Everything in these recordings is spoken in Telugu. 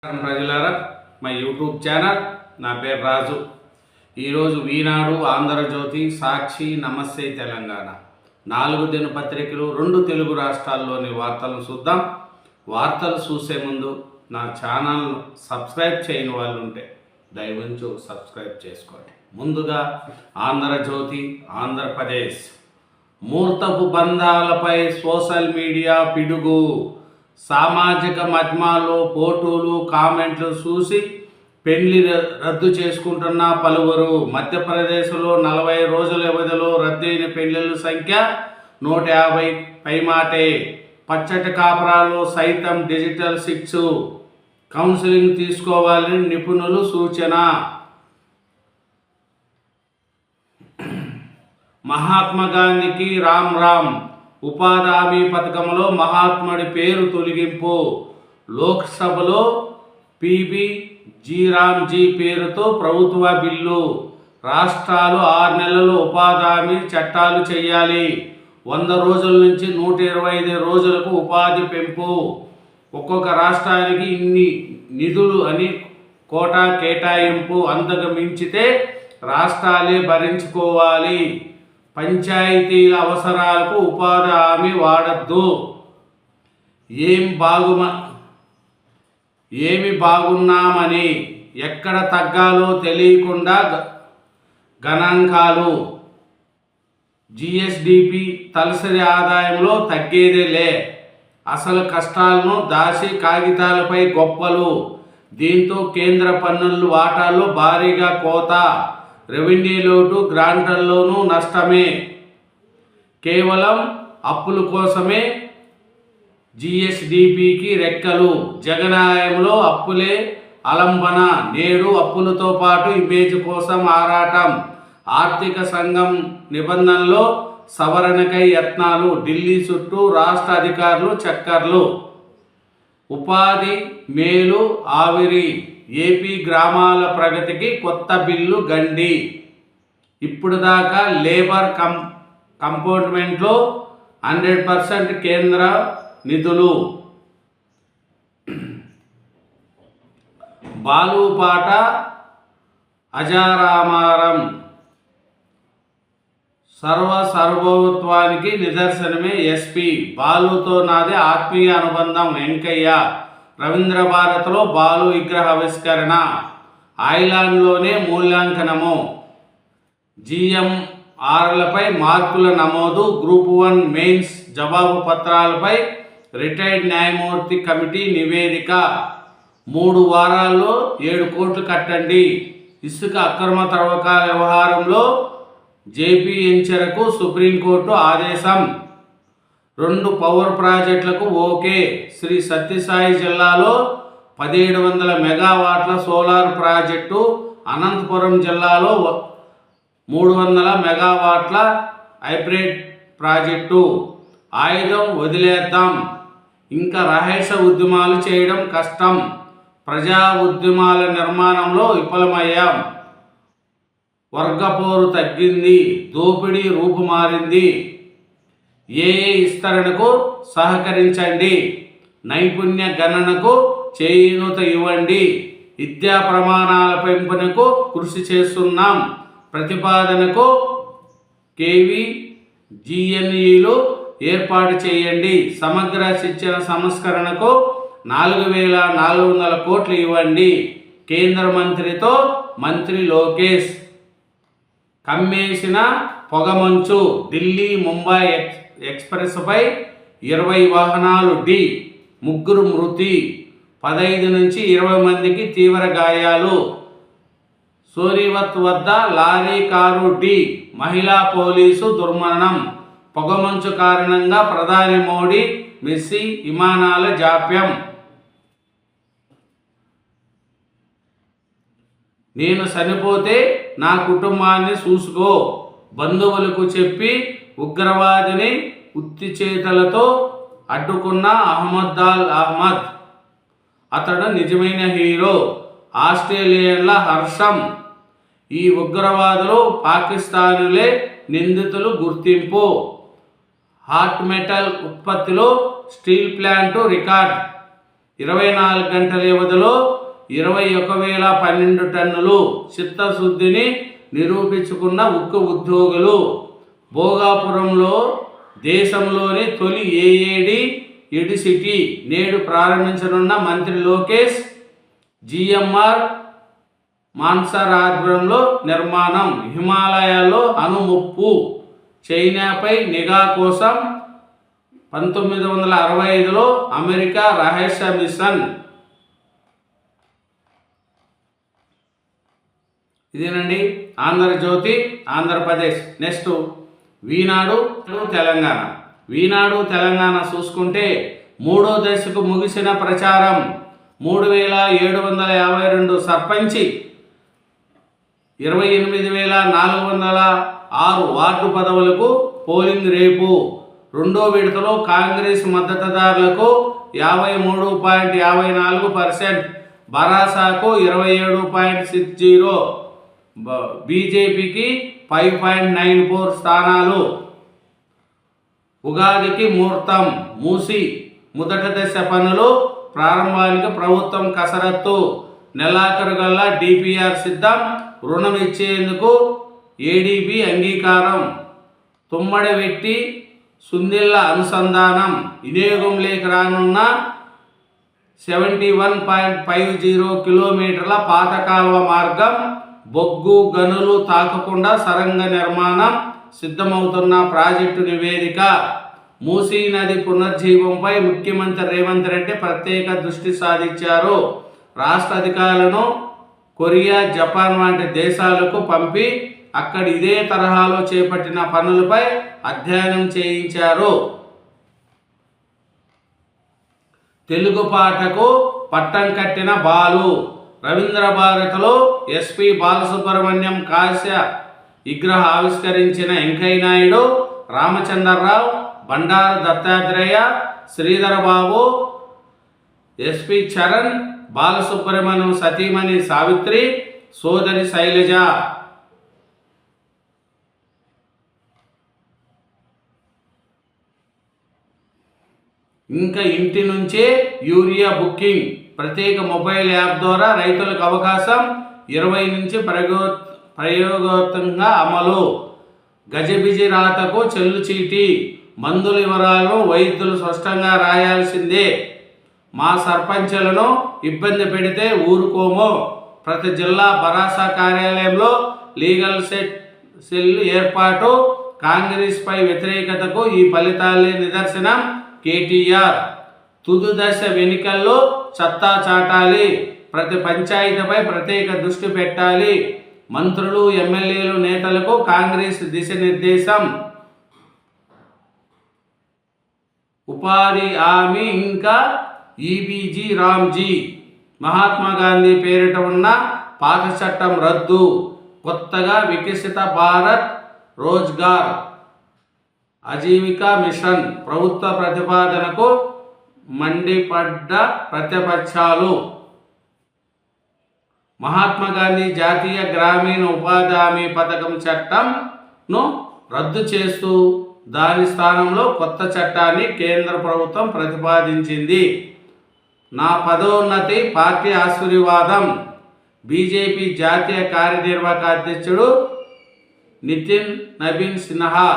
ప్రజలారా, మా యూట్యూబ్ ఛానల్, నా పేరు రాజు. ఈరోజు ఈనాడు, ఆంధ్రజ్యోతి, సాక్షి, నమస్తే తెలంగాణ 4 దినపత్రికలు 2 తెలుగు రాష్ట్రాల్లోని వార్తలను చూద్దాం. వార్తలు చూసే ముందు నా ఛానల్ను సబ్స్క్రైబ్ చేయని వాళ్ళు ఉంటే దయవుంచి సబ్స్క్రైబ్ చేసుకోండి. ముందుగా ఆంధ్రజ్యోతి. ఆంధ్రప్రదేశ్ మూర్తపు బంధాలపై సోషల్ మీడియా పిడుగు. సామాజిక మాధ్యమాల్లో ఫోటోలు, కామెంట్లు చూసి పెళ్లి రద్దు చేసుకుంటున్న పలువురు. మధ్యప్రదేశ్లో 40 రోజుల వ్యవధిలో రద్దయిన పెళ్లిళ్ళ సంఖ్య 150 పైమాటే. పచ్చటి కాపురాల్లో సైతం డిజిటల్ శిక్ష, కౌన్సిలింగ్ తీసుకోవాలని నిపుణులు సూచన. మహాత్మా గాంధీకి రామ్ రామ్. ఉపాధి హామీ పథకంలో మహాత్ముడి పేరు తొలగింపు. లోక్సభలో పిబి జీరామ్జీ పేరుతో ప్రభుత్వ బిల్లు. రాష్ట్రాలు 6 నెలలు ఉపాధి హామీ చట్టాలు చేయాలి. 100 రోజుల నుంచి 125 రోజులకు ఉపాధి పెంపు. ఒక్కొక్క రాష్ట్రానికి ఇన్ని నిధులు అని కోటా కేటాయింపు. అంతకు మించితే రాష్ట్రాలే భరించుకోవాలి. పంచాయతీల అవసరాలకు ఉపాధి హామీ వాడద్దు. ఏమి బాగున్నామని ఎక్కడ తగ్గాలో తెలియకుండా గణాంకాలు. జిఎస్డిపి తలసరి ఆదాయంలో తగ్గేదేలే. అసలు కష్టాలను దాచి కాగితాలపై గొప్పలు. దీంతో కేంద్ర పన్నుల వాటాల్లో భారీగా కోత. రెవెన్యూ లోటు, గ్రాంట్లలోనూ నష్టమే. కేవలం అప్పుల కోసమే జిఎస్డిపికి రెక్కలు. జగన్ హయాంలో అప్పులే అలంబన. నేడు అప్పులతో పాటు ఇమేజ్ కోసం ఆరాటం. ఆర్థిక సంఘం నిబంధనలో సవరణకై యత్నాలు. ఢిల్లీ చుట్టూ రాష్ట్ర అధికారులు చక్కర్లు. ఉపాధి మేలు ఆవిరి. ఏపీ గ్రామాల ప్రగతికి కొత్త బిల్లు గండి. ఇప్పుడు దాకా లేబర్ కంపోర్ట్మెంట్లో 100% కేంద్ర నిధులు. బాలుపాట అజారామారం. సర్వభౌమత్వానికి నిదర్శనమే ఎస్పీ. బాలుతో నాదే ఆత్మీయ అనుబంధం. వెంకయ్య. రవీంద్ర భారత్లో బాలు విగ్రహ ఆవిష్కరణ. ఐలాండ్లోనే మూల్యాంకనము. జిఎంఆర్లపై మార్కుల నమోదు. గ్రూప్ 1 మెయిన్స్ జవాబు పత్రాలపై రిటైర్డ్ న్యాయమూర్తి కమిటీ నివేదిక. 3 వారాల్లో 7 కోట్లు కట్టండి. ఇసుక అక్రమ తవ్వకాల వ్యవహారంలో జేపీ ఎంచరకు సుప్రీంకోర్టు ఆదేశం. 2 పవర్ ప్రాజెక్టులకు ఓకే. శ్రీ సత్యసాయి జిల్లాలో 1700 మెగావాట్ల సోలార్ ప్రాజెక్టు. అనంతపురం జిల్లాలో 300 మెగావాట్ల హైబ్రిడ్ ప్రాజెక్టు. ఆయుధం వదిలేద్దాం. ఇంకా రహస్య ఉద్యమాలు చేయడం కష్టం. ప్రజా ఉద్యమాల నిర్మాణంలో విఫలమయ్యాం. వర్గపోరు తగ్గింది. దోపిడీ రూపుమారింది. ఏఏ విస్తరణకు సహకరించండి. నైపుణ్య గణనకు చేయూత ఇవ్వండి. విద్యా ప్రమాణాల పెంపునకు కృషి చేస్తున్నాం. ప్రతిపాదనకు కేవీ జిఎన్ఈలు ఏర్పాటు చేయండి. సమగ్ర శిక్షణ సంస్కరణకు 4400 కోట్లు ఇవ్వండి. కేంద్ర మంత్రితో మంత్రి లోకేష్. కమ్మేసిన పొగమంచు. ఢిల్లీ ముంబై ఎక్స్ప్రెస్పై 20 వాహనాలు ఢీ. 3 మృతి. 15 నుంచి 20 మందికి తీవ్ర గాయాలు. సోనివత్ వద్ద లారీ కారు ఢీ. మహిళా పోలీసు దుర్మరణం. పొగమంచు కారణంగా ప్రధాని మోడీ, మెస్సీ విమానాల జాప్యం. నేను చనిపోతే నా కుటుంబాన్ని చూసుకో. బంధువులకు చెప్పి ఉగ్రవాదిని ఉత్తి చేతలతో అడ్డుకున్న అహ్మద్. అతడు నిజమైన హీరో. ఆస్ట్రేలియన్ల హర్షం. ఈ ఉగ్రవాదులు పాకిస్తానులే నిందితులు గుర్తింపు. హాట్ మెటల్ ఉత్పత్తిలో స్టీల్ ప్లాంటు రికార్డ్. 24 గంటల వ్యవధిలో 21,012 టన్నులు చిత్తశుద్ధిని నిరూపించుకున్న ఉక్కు ఉద్యోగులు. భోగాపురంలో దేశంలోని తొలి ఏఏడి ఎడిసిటీ నేడు ప్రారంభించనున్న మంత్రి లోకేష్. జిఎంఆర్ మాన్సర్ ఆధ్వర్యంలో నిర్మాణం. హిమాలయాల్లో అణుముప్పు, చైనాపై నిఘా కోసం 1965లో అమెరికా రహస్య మిషన్. ఇదేనండి ఆంధ్రజ్యోతి ఆంధ్రప్రదేశ్. నెక్స్ట్ ఈనాడు తెలంగాణ. ఈనాడు తెలంగాణ చూసుకుంటే 3వ దశకు ముగిసిన ప్రచారం. 3,752 సర్పంచి, 28,406 వార్డు పదవులకు పోలింగ్ రేపు. రెండో విడతలో కాంగ్రెస్ మద్దతుదారులకు 53.54%, బరాసాకు 27.60, బీజేపీకి 5.94 స్థానాలు. ఉగాదికి ముహూర్తం. మూసి మొదటి దశ పనులు ప్రారంభానికి ప్రభుత్వం కసరత్తు. నెలాఖరు గల్లా డిపిఆర్ సిద్ధం. రుణం ఇచ్చేందుకు ఏడీబీ అంగీకారం. తుమ్మడి వెట్టి సుందిళ్ళ అనుసంధానం. వినియోగంలోకి రానున్న 71.50 కిలోమీటర్ల పాత కాల్వ మార్గం. బొగ్గు గనులు తాకకుండా సొరంగ నిర్మాణం సిద్ధమవుతున్న ప్రాజెక్టు నివేదిక. మూసీ నది పునర్జీవంపై ముఖ్యమంత్రి రేవంత్ రెడ్డి ప్రత్యేక దృష్టి సారించారు. రాష్ట్ర అధికారులను కొరియా, జపాన్ వంటి దేశాలకు పంపి అక్కడ ఇదే తరహాలో చేపట్టిన పనులపై అధ్యయనం చేయించారు. తెలుగు పాటకు పట్టం కట్టిన బాలు. రవీంద్ర భారతిలో ఎస్పి బాలసుబ్రహ్మణ్యం కాశ్య విగ్రహ ఆవిష్కరించిన వెంకయ్య నాయుడు, రామచంద్రరావు, బండారు దత్తాత్రేయ, శ్రీధరబాబు, ఎస్పి చరణ్, బాలసుబ్రహ్మణ్యం సతీమణి సావిత్రి, సోదరి శైలజ. ఇంకా ఇంటి నుంచే యూరియా బుకింగ్. ప్రత్యేక మొబైల్ యాప్ ద్వారా రైతులకు అవకాశం. 20 నుంచి ప్రయోగాత్మకంగా అమలు. గజబిజి రాతకు చెల్లు చీటి. మందుల వివరాలను వైద్యులు స్పష్టంగా రాయాల్సిందే. మా సర్పంచులను ఇబ్బంది పెడితే ఊరుకోము. ప్రతి జిల్లా భరాసా కార్యాలయంలో లీగల్ సెల్ ఏర్పాటు. కాంగ్రెస్ పై వ్యతిరేకతకు ఈ ఫలితాలే నిదర్శనం. కేటీఆర్. తుది దశ ఎన్నికల్లో సత్తా చాటాలి. ప్రతి పంచాయతీపై ప్రత్యేక దృష్టి పెట్టాలి. మంత్రులు, ఎమ్మెల్యేలు, నేతలకు కాంగ్రెస్ దిశానిర్దేశం. ఉపాధి హామీ ఇంకా ఈబీజీ రామ్జీ. మహాత్మా గాంధీ పేరిట ఉన్న పాత చట్టం రద్దు. కొత్తగా వికసిత భారత్ రోజ్గార్ ఆజీవికా మిషన్. ప్రభుత్వ ప్రతిపాదనకు మండిపడ్డ ప్రతిపక్షాలు. మహాత్మా గాంధీ జాతీయ గ్రామీణ ఉపాధి హామీ పథకం చట్టంను రద్దు చేస్తూ దాని స్థానంలో కొత్త చట్టాన్ని కేంద్ర ప్రభుత్వం ప్రతిపాదించింది. నా పదోన్నతి పార్టీ ఆశీర్వాదం. బీజేపీ జాతీయ కార్యనిర్వాహక అధ్యక్షుడు నితిన్ నవీన్ సిన్హా,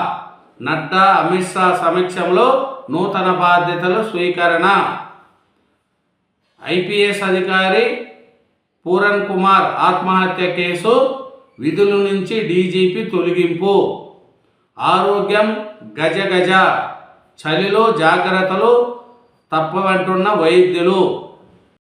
నడ్డా, అమిత్ షా సమక్షంలో నూతన బాధ్యతలు స్వీకరణ. ఐపీఎస్ అధికారి పూరన్ కుమార్ ఆత్మహత్య కేసు. విధుల నుంచి డీజీపీ తొలగింపు. ఆరోగ్యం గజగజ. చలిలో జాగ్రత్తలు తప్పవంటున్న వైద్యులు.